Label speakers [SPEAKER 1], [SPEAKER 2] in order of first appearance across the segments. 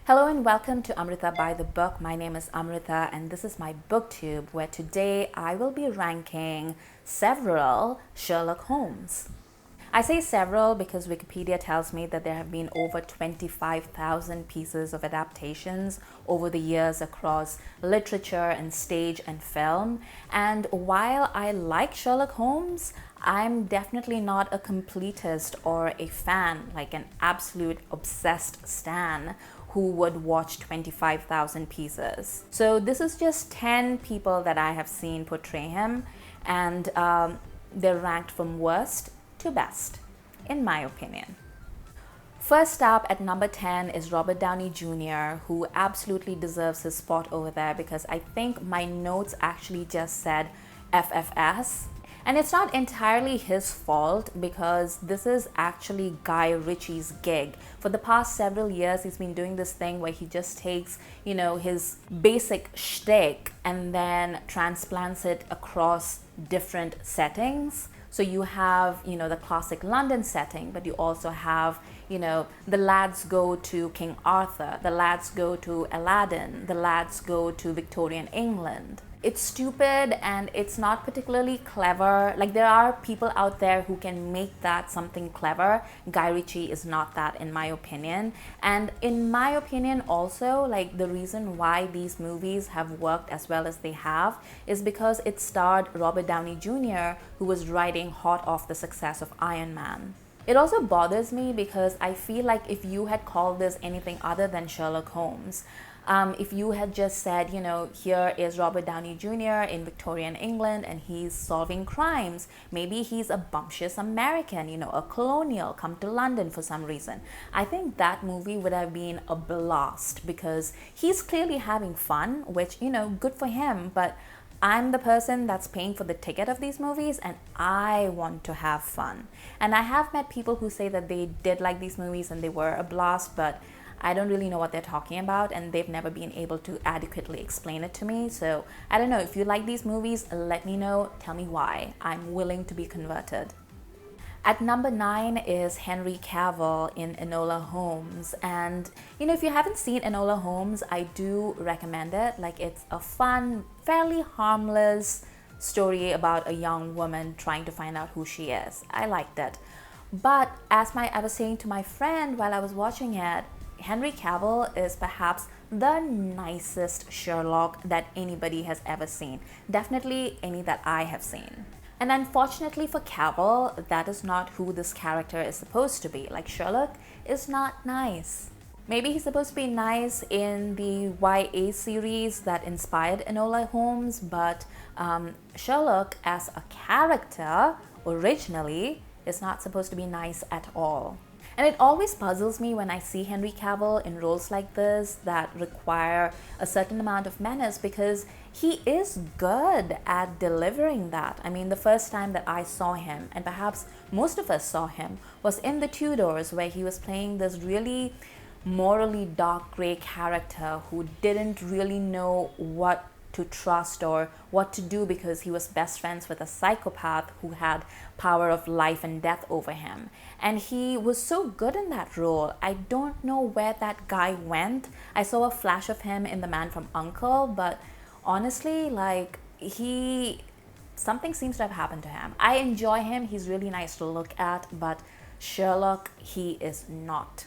[SPEAKER 1] Hello and welcome to Amrita by the Book. My name is Amrita and this is my booktube where today I will be ranking several Sherlock Holmes. I say several because Wikipedia tells me that there have been over 25,000 pieces of adaptations over the years across literature and stage and film. And while I like Sherlock Holmes, I'm definitely not a completist or a fan, like an absolute obsessed stan who would watch 25,000 pieces. So this is just 10 people that I have seen portray him, and they're ranked from worst to best, in my opinion. First up at number 10 is Robert Downey Jr., who absolutely deserves his spot over there because I think my notes actually just said FFS. And it's not entirely his fault because this is actually Guy Ritchie's gig. For the past several years, he's been doing this thing where he just takes, his basic shtick and then transplants it across different settings. So you have, the classic London setting, but you also have, the lads go to King Arthur, the lads go to Aladdin, the lads go to Victorian England. It's stupid and it's not particularly clever. Like, there are people out there who can make that something clever. Guy Ritchie is not that, in my opinion. And in my opinion also, like, the reason why these movies have worked as well as they have is because it starred Robert Downey Jr., who was riding hot off the success of Iron Man. It also bothers me because I feel like if you had called this anything other than Sherlock Holmes, if you had just said, here is Robert Downey Jr. in Victorian England and he's solving crimes. Maybe he's a bumptious American, a colonial, come to London for some reason. I think that movie would have been a blast because he's clearly having fun, which, good for him. But I'm the person that's paying for the ticket of these movies and I want to have fun. And I have met people who say that they did like these movies and they were a blast, but I don't really know what they're talking about and they've never been able to adequately explain it to me. So I don't know, if you like these movies, let me know, tell me why. I'm willing to be converted. At number 9 is Henry Cavill in Enola Holmes. And, if you haven't seen Enola Holmes, I do recommend it. Like, it's a fun, fairly harmless story about a young woman trying to find out who she is. I liked it. But as I was saying to my friend while I was watching it, Henry Cavill is perhaps the nicest Sherlock that anybody has ever seen. Definitely any that I have seen. And unfortunately for Cavill, that is not who this character is supposed to be. Like, Sherlock is not nice. Maybe he's supposed to be nice in the YA series that inspired Enola Holmes, but Sherlock as a character originally is not supposed to be nice at all. And it always puzzles me when I see Henry Cavill in roles like this that require a certain amount of manners because he is good at delivering that. I mean, the first time that I saw him, and perhaps most of us saw him, was in The Tudors, where he was playing this really morally dark gray character who didn't really know what to trust or what to do because he was best friends with a psychopath who had power of life and death over him. And he was so good in that role. I don't know where that guy went. I saw a flash of him in The Man from U.N.C.L.E., but honestly, something seems to have happened to him. I enjoy him. He's really nice to look at, but Sherlock, he is not.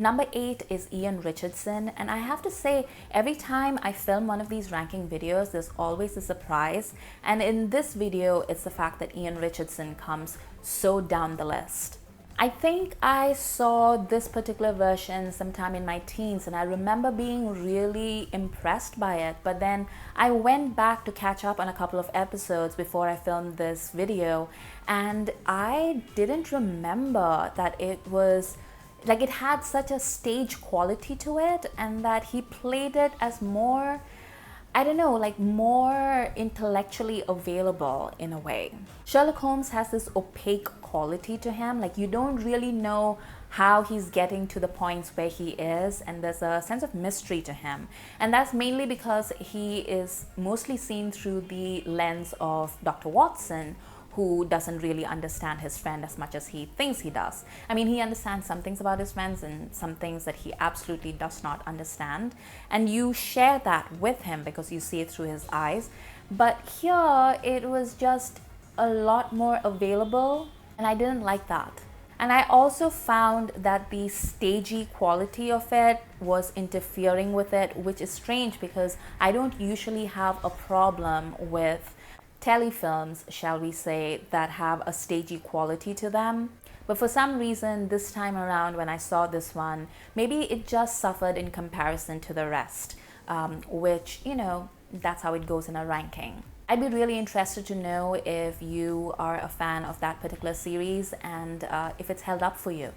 [SPEAKER 1] Number 8 is Ian Richardson, and I have to say, every time I film one of these ranking videos, there's always a surprise, and in this video, it's the fact that Ian Richardson comes so down the list. I think I saw this particular version sometime in my teens, and I remember being really impressed by it, but then I went back to catch up on a couple of episodes before I filmed this video, and I didn't remember that it was like it had such a stage quality to it and that he played it as more, I don't know, like more intellectually available in a way. Sherlock Holmes has this opaque quality to him, like you don't really know how he's getting to the points where he is, and there's a sense of mystery to him. And that's mainly because he is mostly seen through the lens of Dr. Watson, who doesn't really understand his friend as much as he thinks he does. I mean, he understands some things about his friends and some things that he absolutely does not understand. And you share that with him because you see it through his eyes. But here, it was just a lot more available, and I didn't like that. And I also found that the stagey quality of it was interfering with it, which is strange because I don't usually have a problem with telefilms, shall we say, that have a stagey quality to them. But for some reason, this time around when I saw this one, maybe it just suffered in comparison to the rest, which, that's how it goes in a ranking. I'd be really interested to know if you are a fan of that particular series and if it's held up for you.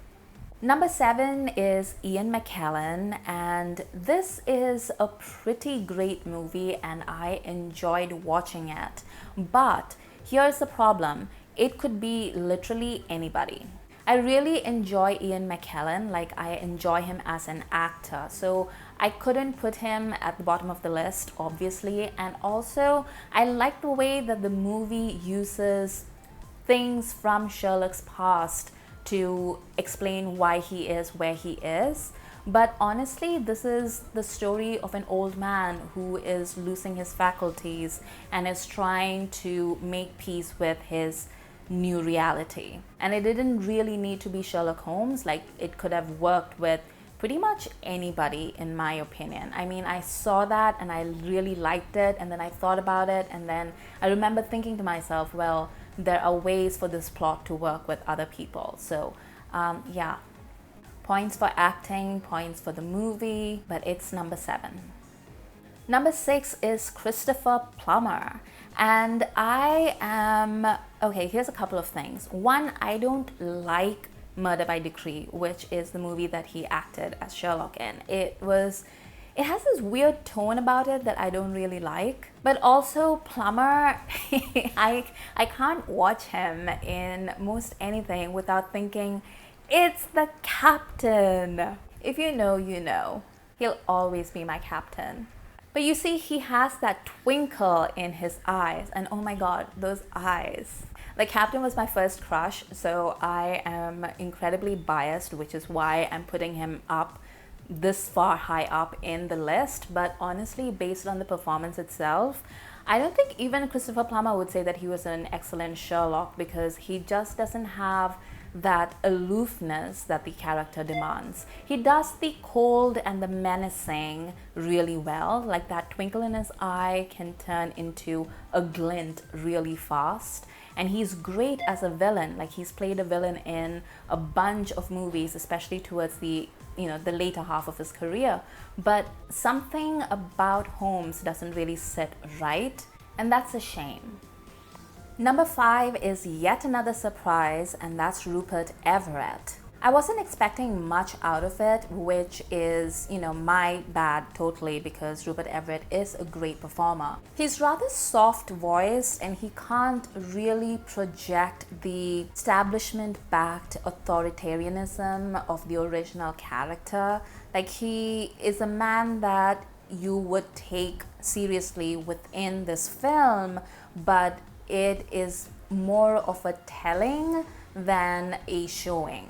[SPEAKER 1] Number 7 is Ian McKellen, and this is a pretty great movie and I enjoyed watching it. But here's the problem, it could be literally anybody. I really enjoy Ian McKellen, like I enjoy him as an actor, so I couldn't put him at the bottom of the list, obviously. And also, I like the way that the movie uses things from Sherlock's past to explain why he is where he is. But honestly, this is the story of an old man who is losing his faculties and is trying to make peace with his new reality. And it didn't really need to be Sherlock Holmes, like it could have worked with pretty much anybody, in my opinion. I mean, I saw that and I really liked it, and then I thought about it, and then I remember thinking to myself, well, there are ways for this plot to work with other people. So yeah, points for acting, points for the movie, but it's number 7. Number 6 is Christopher Plummer. And okay, here's a couple of things. One, I don't like Murder by Decree, which is the movie that he acted as Sherlock in. It has this weird tone about it that I don't really like. But also Plummer, I can't watch him in most anything without thinking, it's the captain. If you know, you know. He'll always be my captain. But you see, he has that twinkle in his eyes, and oh my god, those eyes. The captain was my first crush, so I am incredibly biased, which is why I'm putting him up this far high up in the list. But honestly, based on the performance itself, I don't think even Christopher Plummer would say that he was an excellent Sherlock, because he just doesn't have that aloofness that the character demands. He does the cold and the menacing really well, like that twinkle in his eye can turn into a glint really fast. And he's great as a villain, like he's played a villain in a bunch of movies, especially towards the later half of his career. But something about Holmes doesn't really sit right, and that's a shame. Number 5 is yet another surprise, and that's Rupert Everett. I wasn't expecting much out of it, which is, my bad totally, because Rupert Everett is a great performer. He's rather soft-voiced and he can't really project the establishment-backed authoritarianism of the original character. Like, he is a man that you would take seriously within this film, but it is more of a telling than a showing.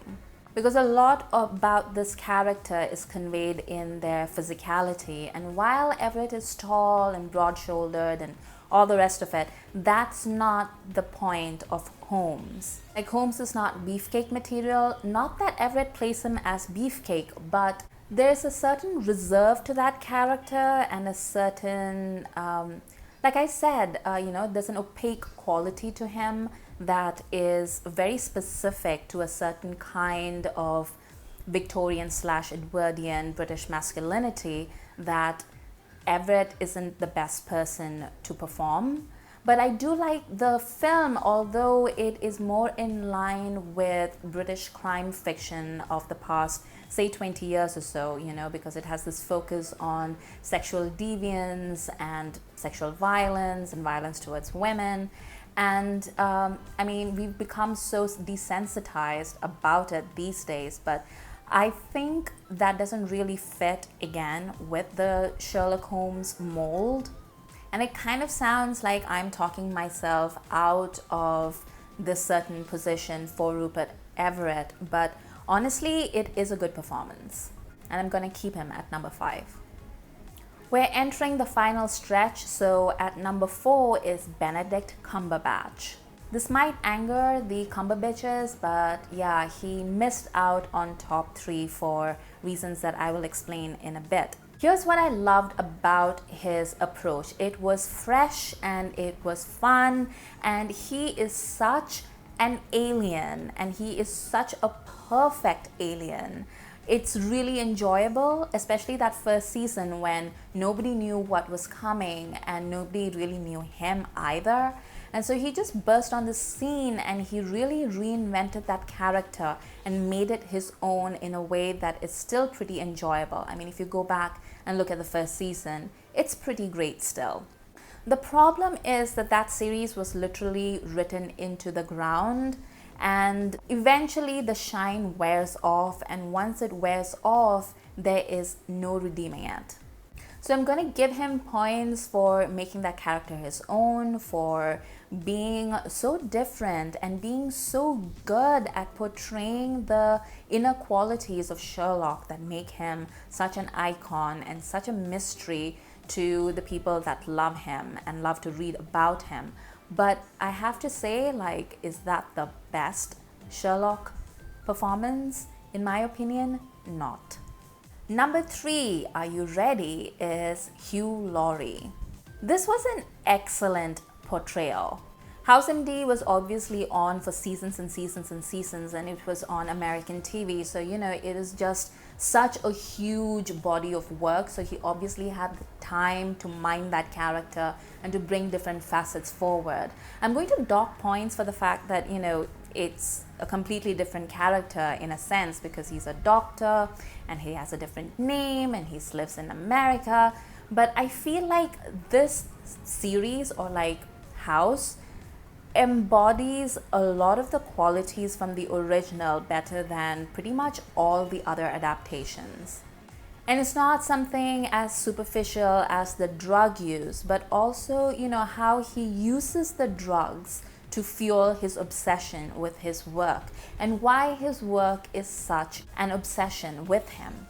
[SPEAKER 1] Because a lot about this character is conveyed in their physicality. And while Everett is tall and broad-shouldered and all the rest of it, that's not the point of Holmes. Like, Holmes is not beefcake material. Not that Everett plays him as beefcake, but there's a certain reserve to that character and a certain like I said, there's an opaque quality to him that is very specific to a certain kind of Victorian/Edwardian British masculinity that Everett isn't the best person to perform. But I do like the film, although it is more in line with British crime fiction of the past, say 20 years or so, because it has this focus on sexual deviance and sexual violence and violence towards women. And we've become so desensitized about it these days, but I think that doesn't really fit again with the Sherlock Holmes mold. And it kind of sounds like I'm talking myself out of this certain position for Rupert Everett, but honestly, it is a good performance. And I'm going to keep him at number 5. We're entering the final stretch, so at number 4 is Benedict Cumberbatch. This might anger the Cumberbatches, but yeah, he missed out on top 3 for reasons that I will explain in a bit. Here's what I loved about his approach. It was fresh and it was fun, and he is such an alien, and he is such a perfect alien. It's really enjoyable, especially that first season when nobody knew what was coming and nobody really knew him either. And so he just burst on the scene and he really reinvented that character and made it his own in a way that is still pretty enjoyable. I mean, if you go back and look at the first season, it's pretty great still. The problem is that that series was literally written into the ground, and eventually the shine wears off, and once it wears off, there is no redeeming it. So I'm going to give him points for making that character his own, for being so different and being so good at portraying the inner qualities of Sherlock that make him such an icon and such a mystery to the people that love him and love to read about him. But I have to say, like, is that the best Sherlock performance? In my opinion, not. Number 3, are you ready, is Hugh Laurie. This was an excellent portrayal. House MD was obviously on for seasons and seasons and seasons, and it was on American TV. So, you know, it is just such a huge body of work. So he obviously had the time to mine that character and to bring different facets forward. I'm going to dock points for the fact that, you know, it's a completely different character in a sense because he's a doctor and he has a different name and he lives in America. But I feel like this series, or like House, embodies a lot of the qualities from the original better than pretty much all the other adaptations. And it's not something as superficial as the drug use, but also, you know, how he uses the drugs to fuel his obsession with his work and why his work is such an obsession with him.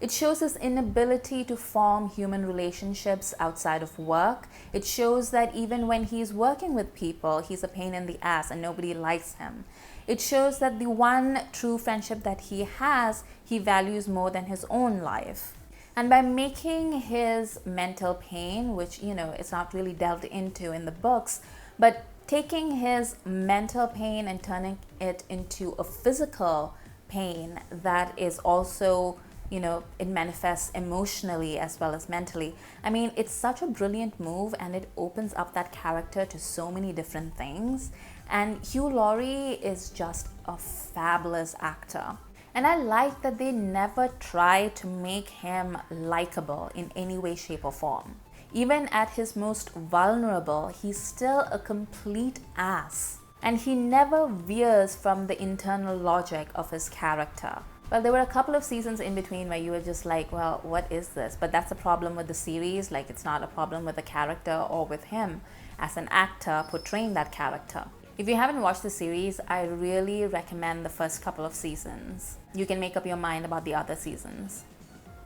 [SPEAKER 1] It shows his inability to form human relationships outside of work. It shows that even when he's working with people, he's a pain in the ass and nobody likes him. It shows that the one true friendship that he has, he values more than his own life. And by making his mental pain, which, you know, it's not really delved into in the books, but taking his mental pain and turning it into a physical pain that is also, you know, it manifests emotionally as well as mentally. I mean, it's such a brilliant move, and it opens up that character to so many different things. And Hugh Laurie is just a fabulous actor. And I like that they never try to make him likable in any way, shape, or form. Even at his most vulnerable, he's still a complete ass. And he never veers from the internal logic of his character. Well, there were a couple of seasons in between where you were just like, well, what is this? But that's a problem with the series. Like, it's not a problem with the character or with him as an actor portraying that character. If you haven't watched the series, I really recommend the first couple of seasons. You can make up your mind about the other seasons.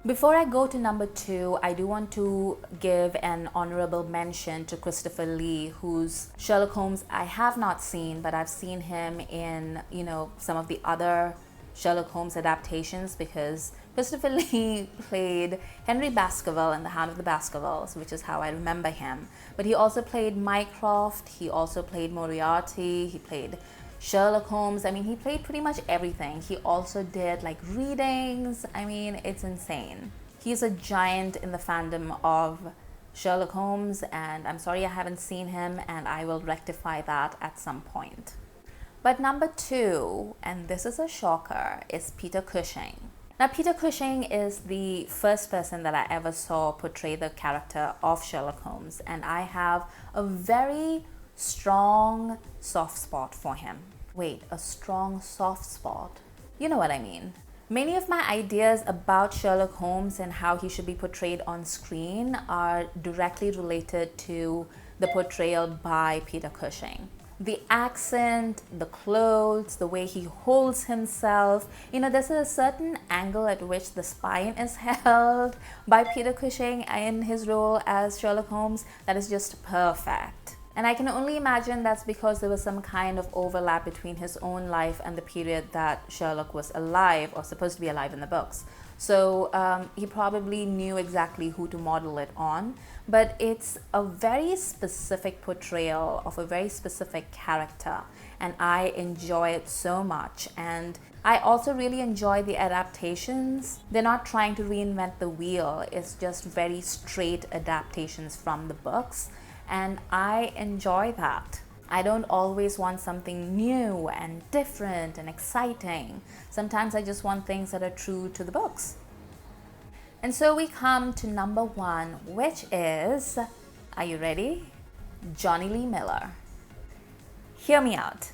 [SPEAKER 1] Before I go to number 2, I do want to give an honorable mention to Christopher Lee, whose Sherlock Holmes I have not seen, but I've seen him in, you know, some of the other Sherlock Holmes adaptations, because Christopher Lee played Henry Baskerville in The Hound of the Baskervilles, which is how I remember him. But he also played Mycroft, he also played Moriarty, he played Sherlock Holmes. I mean, he played pretty much everything. He also did like readings. I mean, it's insane. He's a giant in the fandom of Sherlock Holmes, and I'm sorry I haven't seen him, and I will rectify that at some point. But number 2, and this is a shocker, is Peter Cushing. Now, Peter Cushing is the first person that I ever saw portray the character of Sherlock Holmes, and I have a very strong soft spot for him. Wait, a strong soft spot? You know what I mean. Many of my ideas about Sherlock Holmes and how he should be portrayed on screen are directly related to the portrayal by Peter Cushing. The accent, the clothes, the way he holds himself. There's a certain angle at which the spine is held by Peter Cushing in his role as Sherlock Holmes that is just perfect. And I can only imagine that's because there was some kind of overlap between his own life and the period that Sherlock was alive or supposed to be alive in the books. So he probably knew exactly who to model it on. But it's a very specific portrayal of a very specific character, and I enjoy it so much. And I also really enjoy the adaptations. They're not trying to reinvent the wheel, it's just very straight adaptations from the books, and I enjoy that. I don't always want something new and different and exciting. Sometimes I just want things that are true to the books. And so we come to number 1, which is, are you ready? Jonny Lee Miller. Hear me out.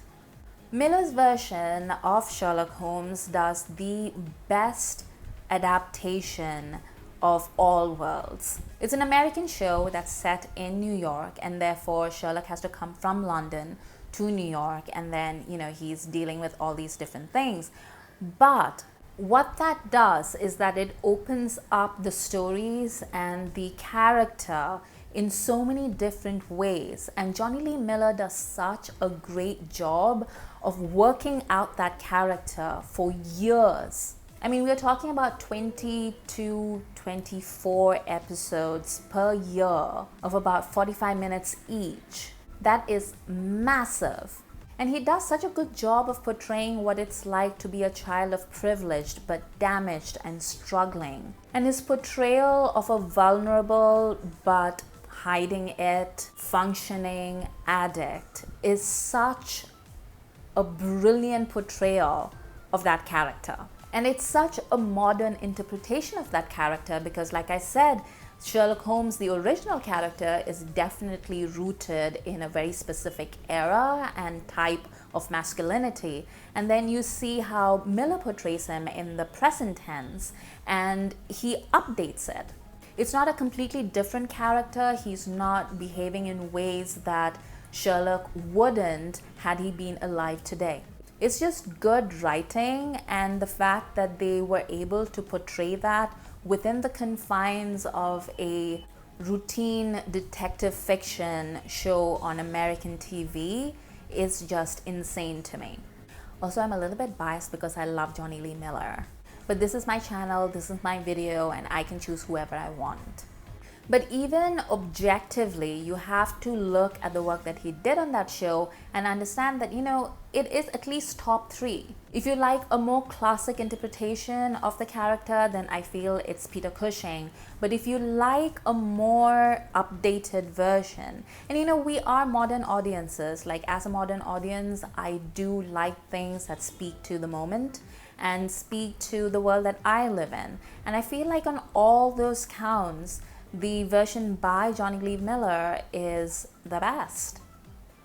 [SPEAKER 1] Miller's version of Sherlock Holmes does the best adaptation of all worlds. It's an American show that's set in New York, and therefore Sherlock has to come from London to New York, and then, he's dealing with all these different things. But what that does is that it opens up the stories and the character in so many different ways. And Jonny Lee Miller does such a great job of working out that character for years. I mean, we're talking about 20 to 24 episodes per year of about 45 minutes each. That is massive. And he does such a good job of portraying what it's like to be a child of privileged but damaged and struggling. And his portrayal of a vulnerable but hiding it, functioning addict is such a brilliant portrayal of that character. And it's such a modern interpretation of that character because, like I said, Sherlock Holmes, the original character, is definitely rooted in a very specific era and type of masculinity. And then you see how Miller portrays him in the present tense, and he updates it. It's not a completely different character. He's not behaving in ways that Sherlock wouldn't had he been alive today. It's just good writing, and the fact that they were able to portray that within the confines of a routine detective fiction show on American TV is just insane to me. Also, I'm a little bit biased because I love Jonny Lee Miller. But this is my channel, this is my video, and I can choose whoever I want. But even objectively, you have to look at the work that he did on that show and understand that, it is at least top 3. If you like a more classic interpretation of the character, then I feel it's Peter Cushing. But if you like a more updated version, and we are modern audiences, like as a modern audience, I do like things that speak to the moment and speak to the world that I live in. And I feel like on all those counts, the version by Jonny Lee Miller is the best.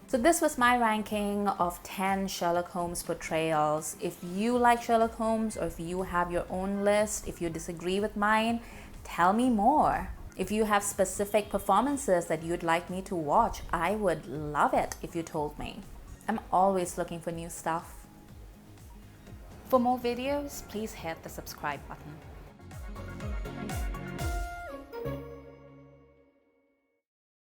[SPEAKER 1] So this was my ranking of 10 Sherlock Holmes portrayals. If you like Sherlock Holmes, or if you have your own list, if you disagree with mine, tell me more. If you have specific performances that you'd like me to watch, I would love it if you told me. I'm always looking for new stuff. For more videos, please hit the subscribe button.